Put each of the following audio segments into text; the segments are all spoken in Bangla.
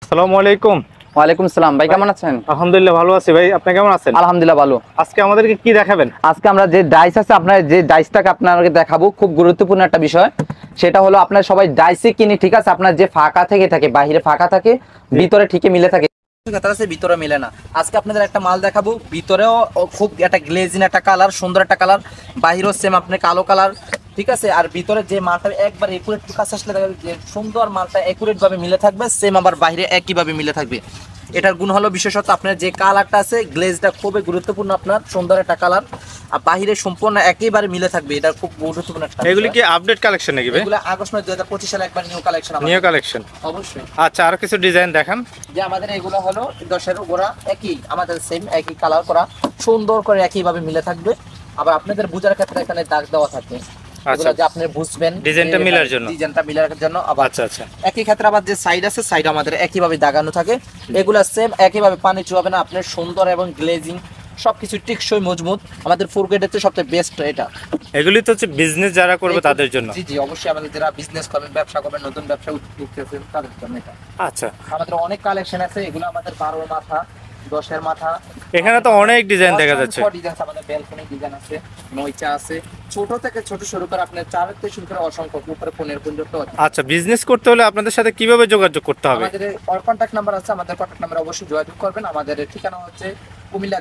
আসসালামু আলাইকুম। ওয়ালাইকুম আসসালাম ভাই, কেমন আছেন? আলহামদুলিল্লাহ ভালো আছি ভাই, আপনি কেমন আছেন? আলহামদুলিল্লাহ ভালো। আজকে আমাদেরকে কি দেখাবেন? আজকে আমরা যে ডাইস আছে, আপনার যে ডাইসটাকে আপনাকে দেখাবো, খুব গুরুত্বপূর্ণ একটা বিষয়। সেটা হলো আপনার সবাই ডাইসই কিনি, ঠিক আছে, আপনার যে ফাঁকা থেকে থাকে, বাইরে ফাঁকা থাকে, ভিতরে ঠিকই মিলে থাকে, ভিতরে মিলে না। আজকে আপনাদের একটা মাল দেখাবো, ভিতরেও খুব একটা গ্লেজিং একটা কালার, সুন্দর একটা কালার, বাহিরেও সেম আপনার কালো কালার, ঠিক আছে। আর ভিতরে যে মালটা একবার একুরেট কাছে আসলে দেখা যাবে যে সুন্দর মালটা একুরেট ভাবে মিলে থাকবে, সেম আবার বাইরে একই ভাবে মিলে থাকবে। এটার গুণ হলো বিশেষত আপনার যে কালারটা আছে, গ্লেজটা খুবই গুরুত্বপূর্ণ, আপনার সুন্দর একটা কালার, আর বাহিরে সম্পূর্ণ একেবারে মিলে থাকবে। এটা খুব গুরুত্বপূর্ণ একটা। এগুলি কি আপডেট কালেকশন নাকি ভাই? এগুলো আগস্ট 2025 সালে একবার নিউ কালেকশন। নিউ কালেকশন অবশ্যই। আচ্ছা, আর কিছু ডিজাইন দেখান। যে আমাদের এগুলো হলো 10-এর গোড়া একই, আমাদের সেম একই কালার করা, সুন্দর করে একই ভাবে মিলে থাকবে। আবার আপনাদের বোঝার ক্ষেত্রে এখানে দাগ দেওয়া থাকে, এগুলো যে আপনি বুঝবেন ডিজাইনটা মিলার জন্য, ডিজাইনটা মিলার জন্য। আবার আচ্ছা আচ্ছা, একই ক্ষেত্রে আবার যে সাইড আছে, সাইড আমাদের একই ভাবে দাগানো থাকে। এগুলা সেম একই ভাবে, পানি চুয়াবে না, আপনার সুন্দর এবং গ্লেজিং সবকিছু টিকসই মজবুত। আমাদের ফোর গ্রেডের তো সবচেয়ে বেস্ট এটা। এগুলি তো হচ্ছে বিজনেস যারা করবে তাদের জন্য। জি জি, অবশ্যই আমাদের যারা বিজনেস করবেন, ব্যবসা করবেন, নতুন ব্যবসা উঠতেছেন তাদের জন্য এটা। আচ্ছা, আমাদের অনেক কালেকশন আছে, এগুলো আমাদের 12 মাথা, 10-এর মাথা। এখানে তো অনেক ডিজাইন দেখা যাচ্ছে। ডিজাইন আমাদের ব্যালকনি ডিজাইন আছে, নয়চা আছে, ছোট থেকে ছোট শুরু করে আপনার 4 থেকে শুরু করে অসংখ্য উপরে 15 পর্যন্ত। আচ্ছা, বিজনেস করতে হলে আপনাদের সাথে কিভাবে যোগাযোগ করতে হবে? আমাদের কন্টাক্ট নাম্বার আছে, আমাদের কন্টাক্ট নাম্বারে অবশ্যই যোগাযোগ করবেন। আমাদের ঠিকানা হচ্ছে কুমিল্লা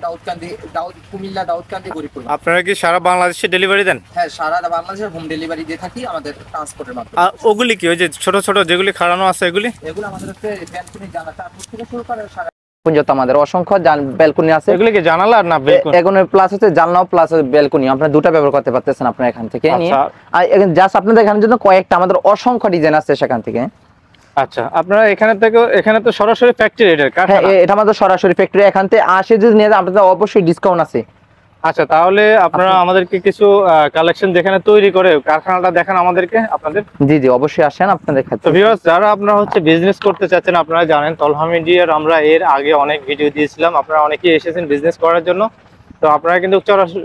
দাউদকান্দি গরিপুর। আপনারা কি সারা বাংলাদেশে ডেলিভারি দেন? হ্যাঁ, সারা বাংলাদেশের হোম ডেলিভারি দিয়ে থাকি আমাদের ট্রান্সপোর্টের মাধ্যমে। আর ওগুলি কি, ওই যে ছোট ছোট যেগুলি খাড়ানো আছে এগুলি? এগুলো আমাদের হচ্ছে ব্যালকনি জানালা থেকে শুরু করে পর্যন্ত আমাদের অসংখ্য ব্যালকনি আছে। এগুলি কি জানালা না ব্যালকনি? এগুলো প্লাস হচ্ছে জানলা প্লাস ব্যালকনি, আপনারা দুটো ব্যবহার করতে পারতেছেন আপনারা এখান থেকে নিয়ে। আর জাস্ট আপনাদের এখানের জন্য কয়েকটা আমাদের অসংখ্য ডিজাইন আছে সেখান থেকে। আচ্ছা, আপনারা এখানে তো সরাসরি ফ্যাক্টরি এটার কারখানা? হ্যাঁ, এটা আমাদের সরাসরি ফ্যাক্টরি। এখান থেকে আসে যদি নিয়ে যায় আপনাদের অবশ্যই ডিসকাউন্ট আছে। আচ্ছা, তাহলে আপনারা আমাদেরকে কিছু কালেকশন যেখানে তৈরি করে কারখানাটা দেখান আমাদেরকে আপনাদের। জি জি, অবশ্যই আসেন আপনাদের ক্ষেত্রে। তো ভিউয়ার্স, যারা আপনারা হচ্ছে বিজনেস করতে চাচ্ছেন, আপনারা জানেন তলহা মিডিয়ার আমরা এর আগে অনেক ভিডিও দিয়েছিলাম, আপনারা অনেকেই এসেছেন বিজনেস করার জন্য। তো আপনারা কিন্তু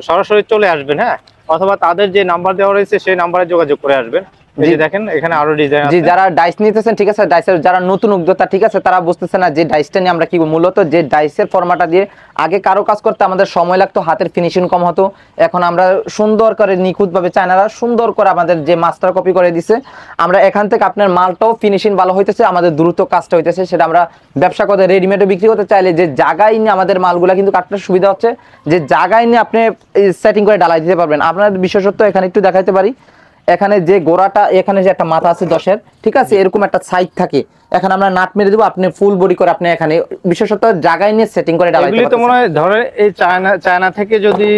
সরাসরি চলে আসবেন, হ্যাঁ, অথবা তাদের যে নাম্বার দেওয়া রয়েছে সেই নাম্বারে যোগাযোগ করে আসবেন। এই দেখেন এখানে আরো ডিজাইন আছে। জি, যারা ডাইস নিতেছেন, ঠিক আছে, ডাইসের যারা নতুন উদ্যোক্তা, ঠিক আছে, তারা বুঝতেছে না যে ডাইসটা নিয়ে আমরা কি, মূলত যে ডাইসের ফর্মাটা দিয়ে আগে কারো কাজ করতে আমাদের সময় লাগতো, হাতের ফিনিশিং কম হতো। এখন আমরা সুন্দর করে নিখুঁতভাবে, চায়নারা সুন্দর করে আমাদের যে মাস্টার কপি করে দিছে, আমরা এখান থেকে আপনার মালটাও ফিনিশিং ভালো হইতেছে, আমাদের দ্রুত কাজটা হইতেছে। সেটা আমরা ব্যবসা করতে, রেডিমেডও বিক্রি করতে চাইলে যে জায়গায় নিয়ে আমাদের মালগুলা কিন্তু কাটতে সুবিধা হচ্ছে, যে জায়গায় নিয়ে আপনি সেটিং করে ডালাই দিতে পারবেন। আপনার বিশেষত্ব এখানে একটু দেখাইতে পারি। এখানে যে গোড়াটা, এখানে যে একটা মাথা আছে 10-এর, ঠিক আছে, এরকম একটা সাইড থাকে, এখানে আমরা নাট মেরে দেবো, আপনি ফুল বডি করে আপনি এখানে বিশেষত জায়গায় নিয়ে সেটিং করে ডালাইতে পারবেন। এগুলি তো মনে হয় ধরে এই চায়না থেকে যদি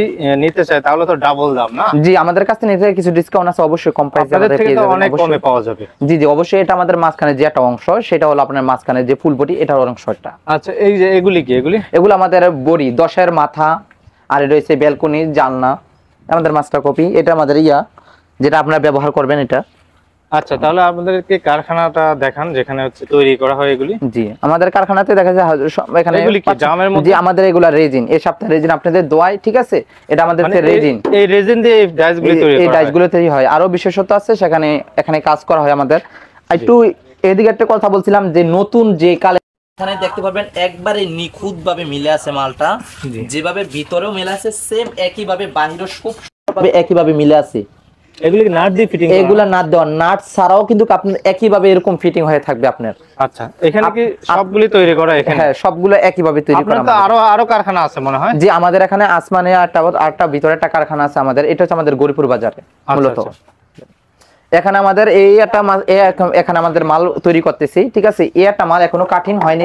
নিতে চায় তাহলে তো ডাবল দাম না? জি, আমাদের কাছে নিতে কিছু ডিসকাউন্ট আছে, অবশ্যই কম প্রাইসে আমাদের পেয়ে যাবেন, অনেক কমে পাওয়া যাবে। জি জি, অবশ্যই। এটা আমাদের মাঝখানে যে একটা অংশ, সেটা হলো আপনার মাঝখানে যে ফুল বডি, এটার অংশটা। আচ্ছা, এই যে এগুলি কি? এগুলো আমাদের বডি, 10-এর মাথা, আর এটা হচ্ছে ব্যালকনি জানলা, আমাদের মাস্টার কপি। এটা আমাদের যেটা আপনারা ব্যবহার করবেন এটা। আচ্ছা, তাহলে আপনাদেরকে কারখানাটা দেখান যেখানে হচ্ছে তৈরি করা হয় এগুলি। জি, আমাদের কারখানাতে দেখা যায় এখানে এগুলি কি জামের মধ্যে? জি, আমাদের এগুলা রেজিন, এই সপ্তাহে রেজিন আপনাদের দোয়াই, ঠিক আছে, এটা আমাদের রেজিন, এই রেজিন দিয়ে এই ডাইসগুলো তৈরি করা হয়। এই ডাইসগুলো তৈরি হয়। আরো বিশেষত্ব আছে সেখানে, এখানে কাজ করা হয় আমাদের। একটু এদিকে একটা কথা বলছিলাম যে নতুন যে এখানে দেখতে পারবেন একবারে নিখুঁত ভাবে মিলে আছে মালটা, যেভাবে ভিতরেও মিলে আছে সেম একই ভাবে, বাহিরেও খুব সুন্দরভাবে একই ভাবে মিলে আছে। এগুলি নাট দিয়ে ফিটিং করা? এগুলা নাট দেওয়া, নাট ছাড়াও কিন্তু আপনার একই ভাবে এরকম ফিটিং হয়ে থাকবে আপনার। আচ্ছা, এখানে কি সবগুলি তৈরি করা? এখানে হ্যাঁ, সবগুলো একই ভাবে তৈরি করা। আপনাদের তো আরো কারখানা আছে মনে হয়? জি, আমাদের এখানে আসমানে আটটা ভিতরে একটা কারখানা আছে আমাদের। এটা হচ্ছে আমাদের গরিপুর বাজারে মূলত। এখানে আমাদের এখানে আমাদের মাল তৈরি করতেছি, ঠিক আছে। এই একটা মাল এখনো কাঠিন হয়নি।